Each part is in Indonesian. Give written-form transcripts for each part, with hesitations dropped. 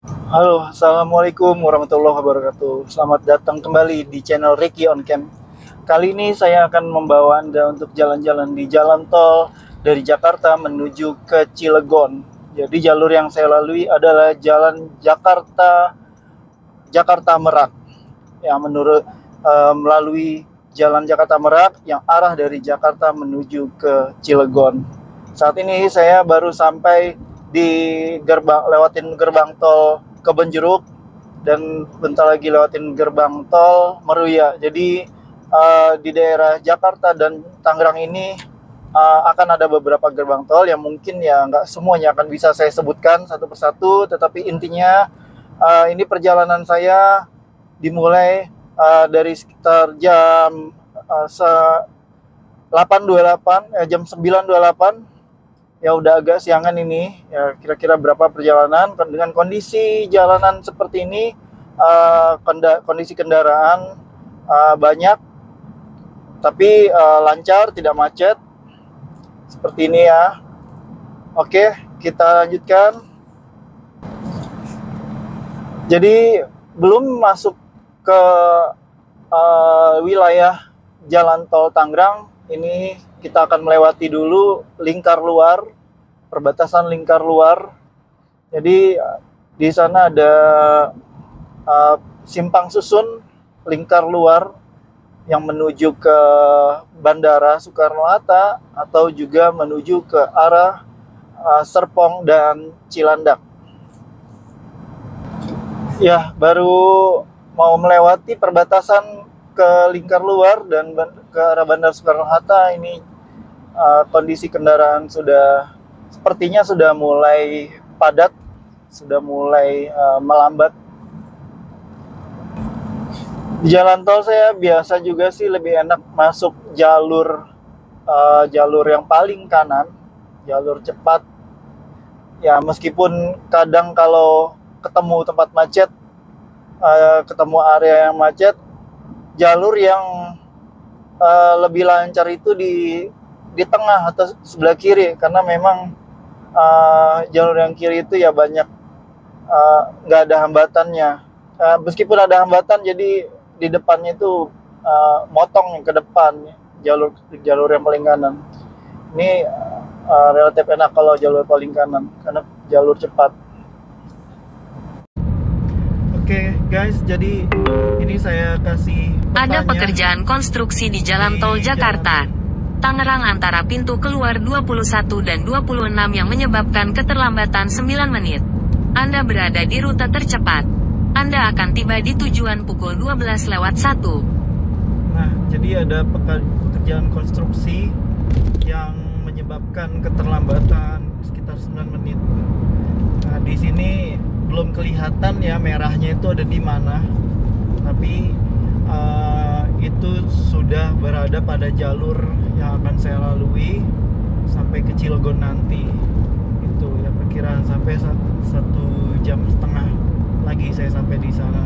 Halo, Assalamualaikum warahmatullahi wabarakatuh. Selamat datang kembali di channel Ricky on Cam. Kali ini saya akan membawa Anda untuk jalan-jalan di jalan tol dari Jakarta menuju ke Cilegon. Jadi jalur yang saya lalui adalah jalan Jakarta Merak. Yang melalui jalan Jakarta Merak yang arah dari Jakarta menuju ke Cilegon. Saat ini saya baru sampai di lewatin gerbang tol Kebonjeruk dan bentar lagi lewatin gerbang tol Meruya. Jadi di daerah Jakarta dan Tangerang ini akan ada beberapa gerbang tol yang mungkin ya nggak semuanya akan bisa saya sebutkan satu persatu, tetapi intinya ini perjalanan saya dimulai dari sekitar jam 8.28, jam 9.28. Ya udah agak siangan ini. Ya kira-kira berapa perjalanan dengan kondisi jalanan seperti ini, kondisi kendaraan banyak tapi lancar, tidak macet. Seperti ini ya. Oke, kita lanjutkan. Jadi belum masuk ke wilayah jalan tol Tangerang, ini kita akan melewati dulu lingkar luar, perbatasan lingkar luar. Jadi di sana ada simpang susun lingkar luar yang menuju ke Bandara Soekarno-Hatta atau juga menuju ke arah Serpong dan Cilandak. Ya, baru mau melewati perbatasan ke lingkar luar dan ke arah Bandara Soekarno-Hatta. Ini kondisi kendaraan sepertinya sudah mulai padat, sudah mulai melambat. Di jalan tol saya biasa juga sih lebih enak masuk jalur yang paling kanan, jalur cepat. Ya meskipun kadang kalau ketemu tempat macet, ketemu area yang macet, jalur yang lebih lancar itu di tengah atau sebelah kiri, karena memang jalur yang kiri itu ya banyak nggak ada hambatannya. Meskipun ada hambatan, jadi di depannya itu motong ke depan jalur yang paling kanan. Ini relatif enak kalau jalur paling kanan karena jalur cepat. Oke guys, jadi ini saya kasih Ada petanya pekerjaan konstruksi di Jalan Tol Jakarta Tangerang antara pintu keluar 21 dan 26 yang menyebabkan keterlambatan 9 menit. Anda berada di rute tercepat. Anda akan tiba di tujuan pukul 12:01. Nah, jadi ada pekerjaan konstruksi yang menyebabkan keterlambatan sekitar 9 menit. Nah, di sini belum kelihatan ya merahnya itu ada di mana. Tapi itu sudah berada pada jalur yang akan saya lalui sampai ke Cilegon nanti. Itu ya perkiraan sampai 1,5 jam lagi saya sampai di sana.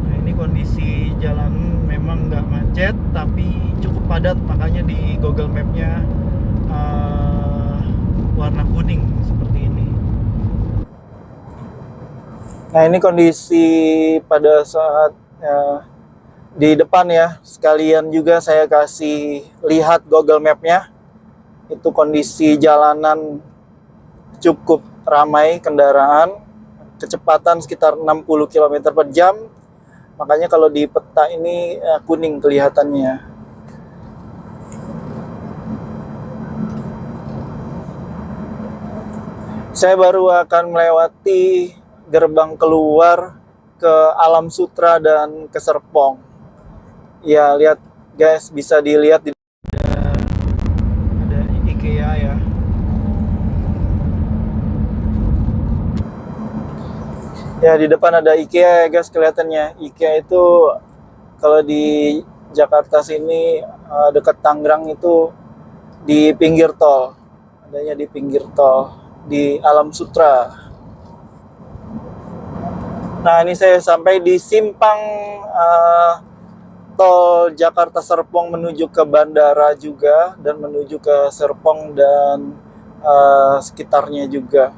Nah, ini kondisi jalan memang nggak macet tapi cukup padat, makanya di Google Map-nya warna kuning seperti ini. Nah, ini kondisi pada saat di depan ya. Sekalian juga saya kasih lihat Google Map-nya. Itu kondisi jalanan cukup ramai kendaraan, kecepatan sekitar 60 km per jam. Makanya kalau di peta ini kuning kelihatannya. Saya baru akan melewati gerbang keluar ke Alam Sutra dan ke Serpong. Ya, lihat guys, bisa dilihat ada IKEA ya. Ya, di depan ada IKEA ya guys, kelihatannya. IKEA itu kalau di Jakarta sini dekat Tangerang itu di pinggir tol. Adanya di pinggir tol di Alam Sutra. Nah, ini saya sampai di simpang tol Jakarta Serpong menuju ke bandara juga dan menuju ke Serpong dan sekitarnya juga.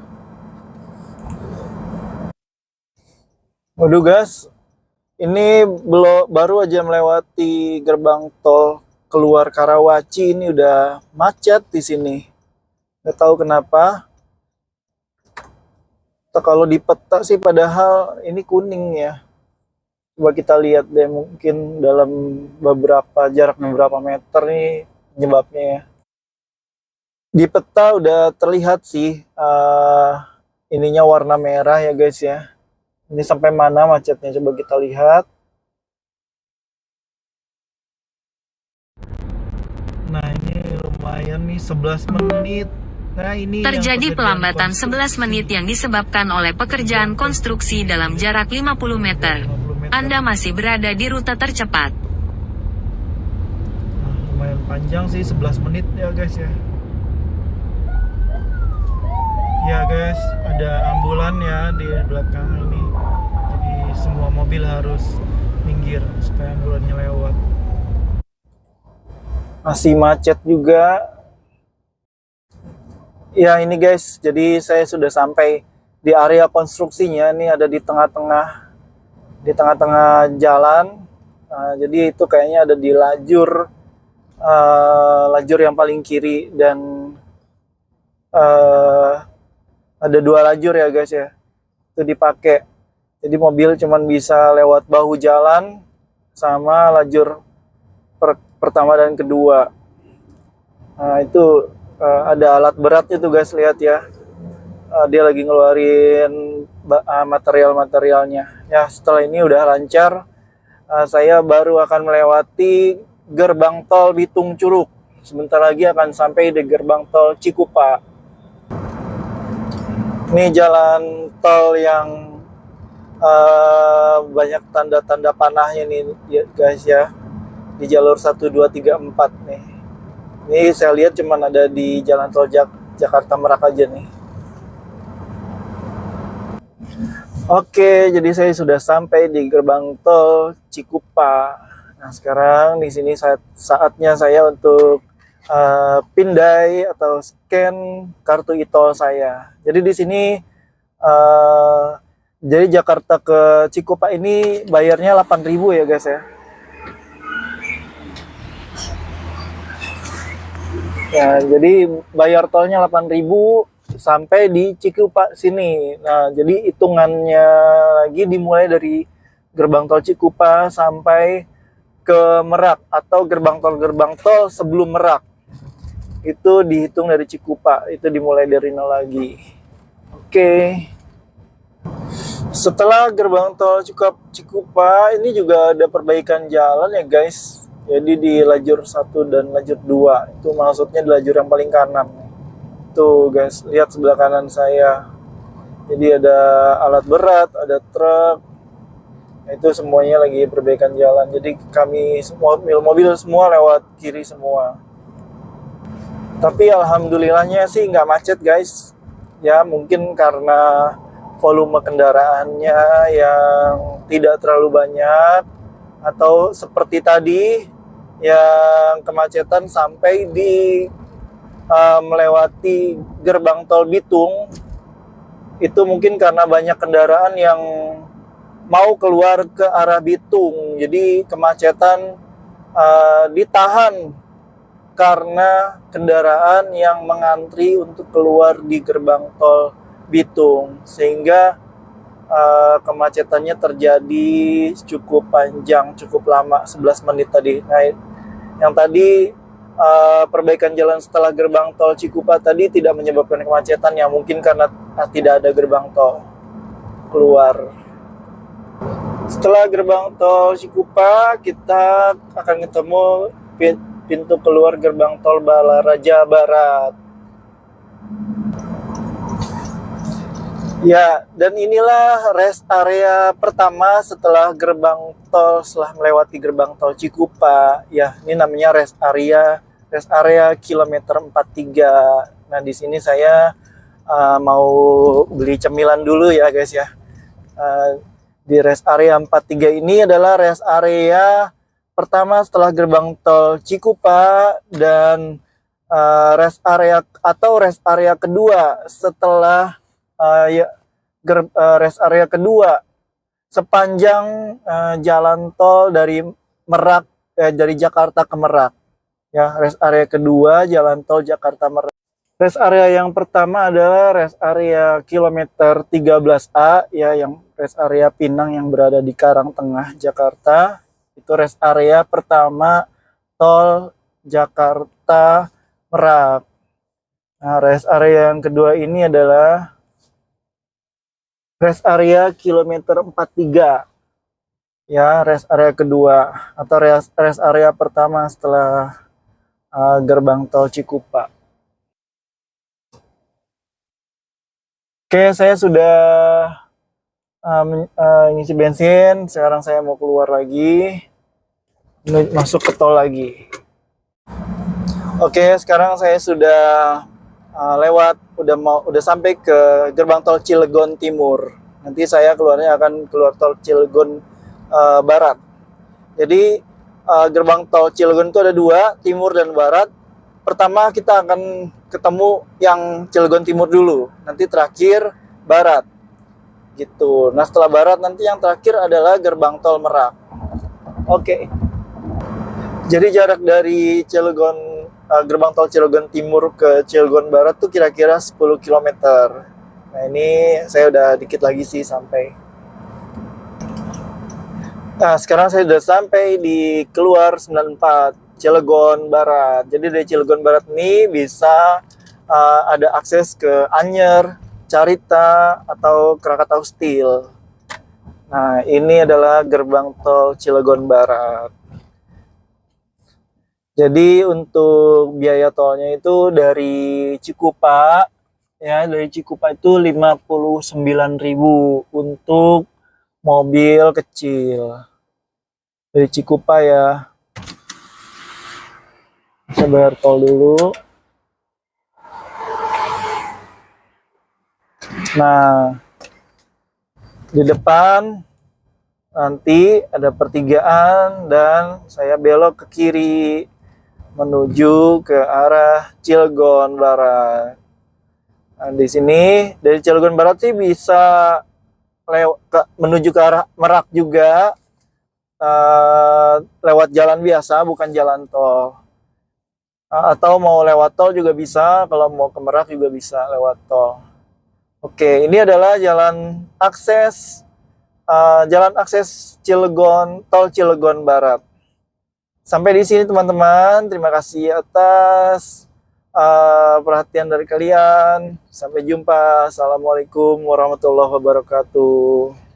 Waduh guys, ini baru aja melewati gerbang tol keluar Karawaci, ini udah macet di sini. Nggak tahu kenapa. Kalau di peta sih padahal ini kuning ya. Coba kita lihat deh, mungkin dalam jarak beberapa meter nih penyebabnya ya. Di peta udah terlihat sih ininya warna merah ya guys ya. Ini sampai mana macetnya, coba kita lihat. Nah ini lumayan nih, 11 menit. Nah, ini terjadi pelambatan 11 menit yang disebabkan oleh pekerjaan konstruksi dalam jarak 50 meter. Anda masih berada di rute tercepat. Nah, lumayan panjang sih, 11 menit ya guys ya. Ya guys, ada ambulan ya di belakang ini. Jadi semua mobil harus minggir supaya ambulannya lewat. Masih macet juga. Ya ini guys, jadi saya sudah sampai di area konstruksinya. Ini ada di tengah-tengah jalan. Jadi itu kayaknya ada di lajur yang paling kiri, dan ada 2 lajur ya guys ya. Itu dipakai. Jadi mobil cuman bisa lewat bahu jalan sama lajur pertama dan kedua. Nah itu ada alat berat itu guys, lihat ya. Dia lagi ngeluarin material-materialnya. Ya setelah ini udah lancar. Saya baru akan melewati gerbang tol Bitung Curug. Sebentar lagi akan sampai di gerbang tol Cikupa. Ini jalan tol yang banyak tanda-tanda panahnya nih ya guys ya. Di jalur 1, 2, 3, 4 nih. Ini saya lihat cuman ada di jalan tol Jakarta Merak aja nih. Oke, jadi saya sudah sampai di gerbang tol Cikupa. Nah, sekarang di sini saatnya saya untuk pindai atau scan kartu e-tol saya. Jadi di sini jadi Jakarta ke Cikupa ini bayarnya 8.000 ya guys ya. Ya, jadi bayar tolnya 8.000 sampai di Cikupa sini. Nah, jadi hitungannya lagi dimulai dari gerbang tol Cikupa sampai ke Merak atau gerbang tol sebelum Merak. Itu dihitung dari Cikupa, itu dimulai dari 0 lagi. Oke. Setelah gerbang tol Cikupa ini juga ada perbaikan jalan ya guys. Jadi di lajur 1 dan lajur 2, itu maksudnya di lajur yang paling kanan. Tuh guys, lihat sebelah kanan saya. Jadi ada alat berat, ada truk. Itu semuanya lagi perbaikan jalan. Jadi kami mobil semua lewat kiri semua. Tapi alhamdulillahnya sih nggak macet guys. Ya mungkin karena volume kendaraannya yang tidak terlalu banyak, atau seperti tadi yang kemacetan sampai di melewati gerbang tol Bitung. Itu mungkin karena banyak kendaraan yang mau keluar ke arah Bitung, jadi kemacetan ditahan karena kendaraan yang mengantri untuk keluar di gerbang tol Bitung, sehingga kemacetannya terjadi cukup panjang, cukup lama, 11 menit tadi. Nah, yang tadi perbaikan jalan setelah gerbang tol Cikupa tadi tidak menyebabkan kemacetan, ya mungkin karena tidak ada gerbang tol keluar. Setelah gerbang tol Cikupa, kita akan ketemu pintu keluar gerbang tol Balaraja Barat. Ya, dan inilah rest area pertama setelah melewati gerbang tol Cikupa. Ya, ini namanya rest area kilometer 43. Nah, di sini saya mau beli cemilan dulu ya guys ya. Di rest area 43 ini adalah rest area pertama setelah gerbang tol Cikupa, dan rest area kedua setelah rest area kedua sepanjang jalan tol dari Merak, dari Jakarta ke Merak. Ya, rest area kedua jalan tol Jakarta Merak. Rest area yang pertama adalah rest area kilometer 13A, ya, yang rest area Pinang yang berada di Karangtengah, Jakarta. Itu rest area pertama tol Jakarta Merak. Nah, rest area yang kedua ini adalah rest area kilometer 43. Ya, rest area kedua atau rest area pertama setelah gerbang tol Cikupa. Oke, saya sudah ngisi bensin. Sekarang saya mau keluar lagi, masuk ke tol lagi. Oke, sekarang saya sudah udah sampai ke gerbang tol Cilegon Timur. Nanti saya keluarnya akan keluar tol Cilegon Barat. Jadi gerbang tol Cilegon itu ada dua, Timur dan Barat. Pertama kita akan ketemu yang Cilegon Timur dulu, nanti terakhir Barat. Gitu. Nah, setelah Barat nanti yang terakhir adalah gerbang tol Merak. Oke. Jadi jarak dari gerbang tol Cilegon Timur ke Cilegon Barat tuh kira-kira 10 km. Nah, ini saya udah dikit lagi sih sampai. Nah, sekarang saya sudah sampai di keluar 94 Cilegon Barat. Jadi dari Cilegon Barat ini bisa ada akses ke Anyer, Carita, atau Krakatau Steel. Nah, ini adalah gerbang tol Cilegon Barat. Jadi untuk biaya tolnya itu dari Cikupa, ya, dari Cikupa itu 59.000 untuk mobil kecil. Dari Cikupa ya. Saya bayar tol dulu. Nah, di depan nanti ada pertigaan dan saya belok ke kiri menuju ke arah Cilegon Barat. Nah, di sini dari Cilegon Barat sih bisa menuju ke arah Merak juga, lewat jalan biasa, bukan jalan tol. Atau mau lewat tol juga bisa, kalau mau ke Merak juga bisa lewat tol. Oke, ini adalah jalan akses Cilegon, tol Cilegon Barat. Sampai di sini teman-teman, terima kasih atas perhatian dari kalian. Sampai jumpa. Assalamualaikum warahmatullahi wabarakatuh.